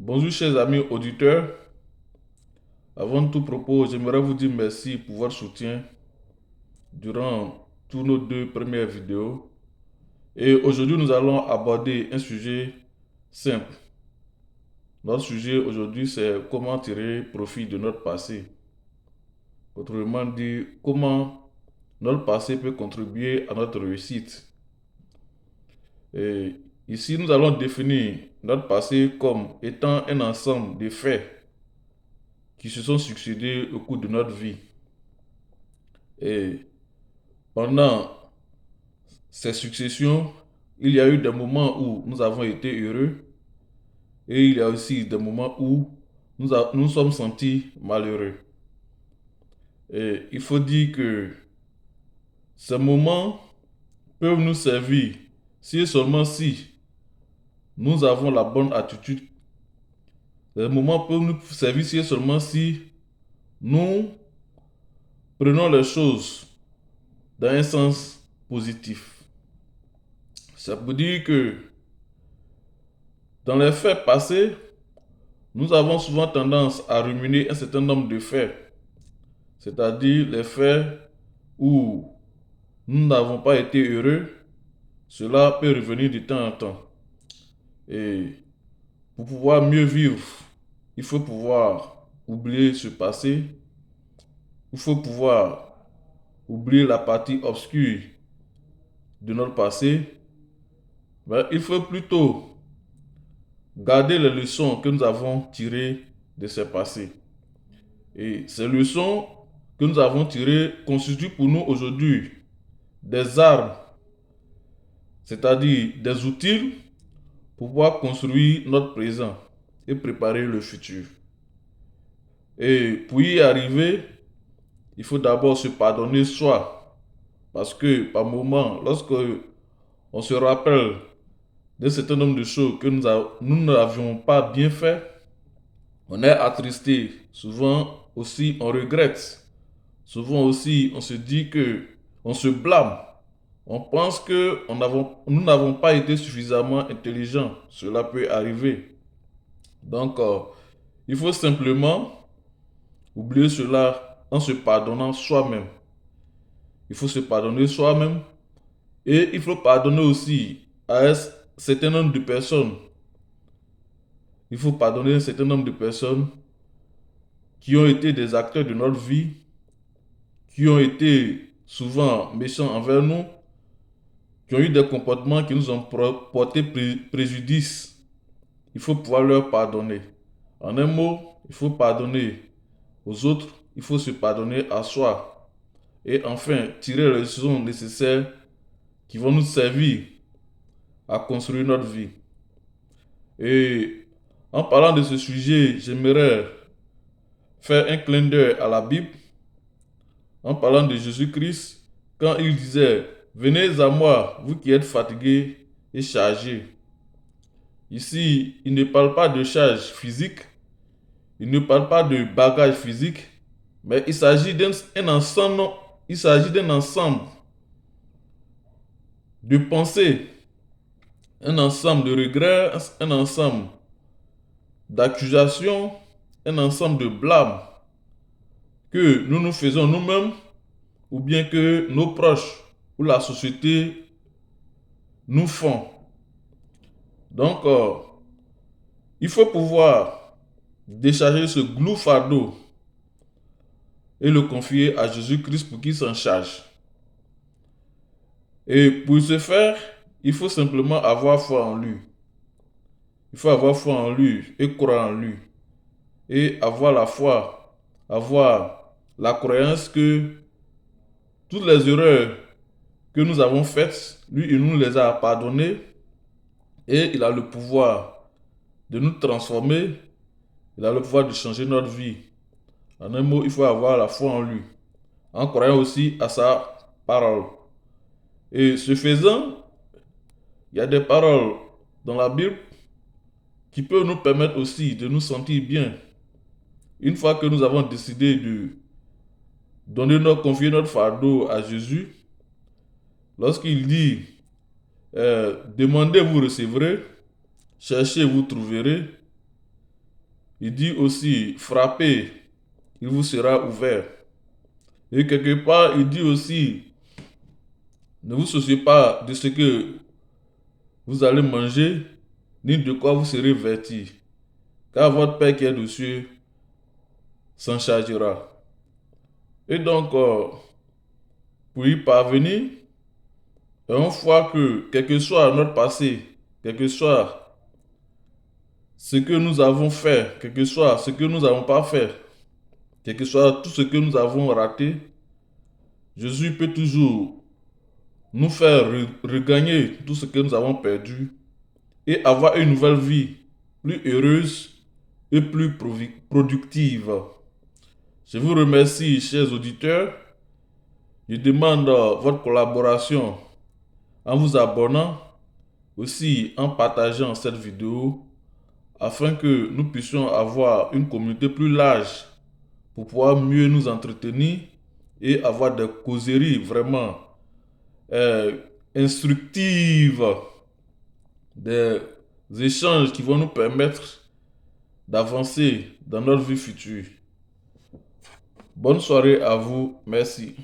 Bonjour chers amis auditeurs. Avant tout propos, j'aimerais vous dire merci pour votre soutien durant tous nos deux premières vidéos. Et aujourd'hui, nous allons aborder un sujet simple. Notre sujet aujourd'hui, c'est comment tirer profit de notre passé. Autrement dit, comment notre passé peut contribuer à notre réussite. Et ici, nous allons définir notre passé comme étant un ensemble de faits qui se sont succédés au cours de notre vie. Et pendant ces successions, il y a eu des moments où nous avons été heureux et il y a aussi des moments où nous sommes sentis malheureux. Et il faut dire que ces moments peuvent nous servir si et seulement si nous avons la bonne attitude. Ces moments peuvent nous servir si et seulement si nous prenons les choses dans un sens positif. Ça veut dire que dans les faits passés, nous avons souvent tendance à ruminer un certain nombre de faits, c'est-à-dire les faits où nous n'avons pas été heureux. Cela peut revenir de temps en temps. Et pour pouvoir mieux vivre, il faut pouvoir oublier ce passé. Il faut pouvoir oublier la partie obscure de notre passé. Mais il faut plutôt garder les leçons que nous avons tirées de ce passé. Et ces leçons que nous avons tirées constituent pour nous aujourd'hui des armes, c'est-à-dire des outils pour pouvoir construire notre présent et préparer le futur. Et pour y arriver, il faut d'abord se pardonner soi. Parce que par moment, lorsque on se rappelle d'un certain nombre de choses que nous n'avions pas bien fait, on est attristé. Souvent aussi, on regrette. Souvent aussi, on se dit que on se blâme. On pense que nous n'avons pas été suffisamment intelligents. Cela peut arriver. Donc, il faut simplement oublier cela en se pardonnant soi-même. Il faut se pardonner soi-même et il faut pardonner aussi à un certain nombre de personnes. Il faut pardonner un certain nombre de personnes qui ont été des acteurs de notre vie, qui ont été souvent méchants envers nous, qui ont eu des comportements qui nous ont porté préjudice. Il faut pouvoir leur pardonner. En un mot, il faut pardonner aux autres, il faut se pardonner à soi. Et enfin, tirer les leçons nécessaires qui vont nous servir à construire notre vie. Et en parlant de ce sujet, j'aimerais faire un clin d'œil à la Bible en parlant de Jésus-Christ quand il disait: Venez à moi, vous qui êtes fatigués et chargés. Ici, il ne parle pas de charge physique, il ne parle pas de bagage physique, mais il s'agit d'un ensemble, de pensées, un ensemble de regrets, un ensemble d'accusations, un ensemble de blâmes que nous nous faisons nous-mêmes ou bien que nos proches ou la société nous font. Donc, il faut pouvoir décharger ce glou fardeau et le confier à Jésus-Christ pour qu'il s'en charge. Et pour ce faire, il faut simplement avoir foi en lui. Il faut avoir foi en lui et croire en lui. Et avoir la foi, avoir la croyance que toutes les erreurs que nous avons faites, lui, il nous les a pardonnées et il a le pouvoir de nous transformer, il a le pouvoir de changer notre vie. En un mot, il faut avoir la foi en lui, en croyant aussi à sa parole. Et ce faisant, il y a des paroles dans la Bible qui peuvent nous permettre aussi de nous sentir bien. Une fois que nous avons décidé de confier notre fardeau à Jésus, lorsqu'il dit demandez, vous recevrez, cherchez, vous trouverez, Il dit aussi, frappez, il vous sera ouvert. Et quelque part, il dit aussi, ne vous souciez pas de ce que vous allez manger, ni de quoi vous serez vêtis, car votre Père qui est aux cieux s'en chargera. Et donc, pour y parvenir, une fois que, quel que soit notre passé, quel que soit ce que nous avons fait, quel que soit ce que nous n'avons pas fait, quel que soit tout ce que nous avons raté, Jésus peut toujours nous faire regagner tout ce que nous avons perdu et avoir une nouvelle vie plus heureuse et plus productive. Je vous remercie, chers auditeurs. Je demande votre collaboration en vous abonnant, aussi en partageant cette vidéo afin que nous puissions avoir une communauté plus large pour pouvoir mieux nous entretenir et avoir des causeries vraiment euh, instructives, des échanges qui vont nous permettre d'avancer dans notre vie future. Bonne soirée à vous. Merci.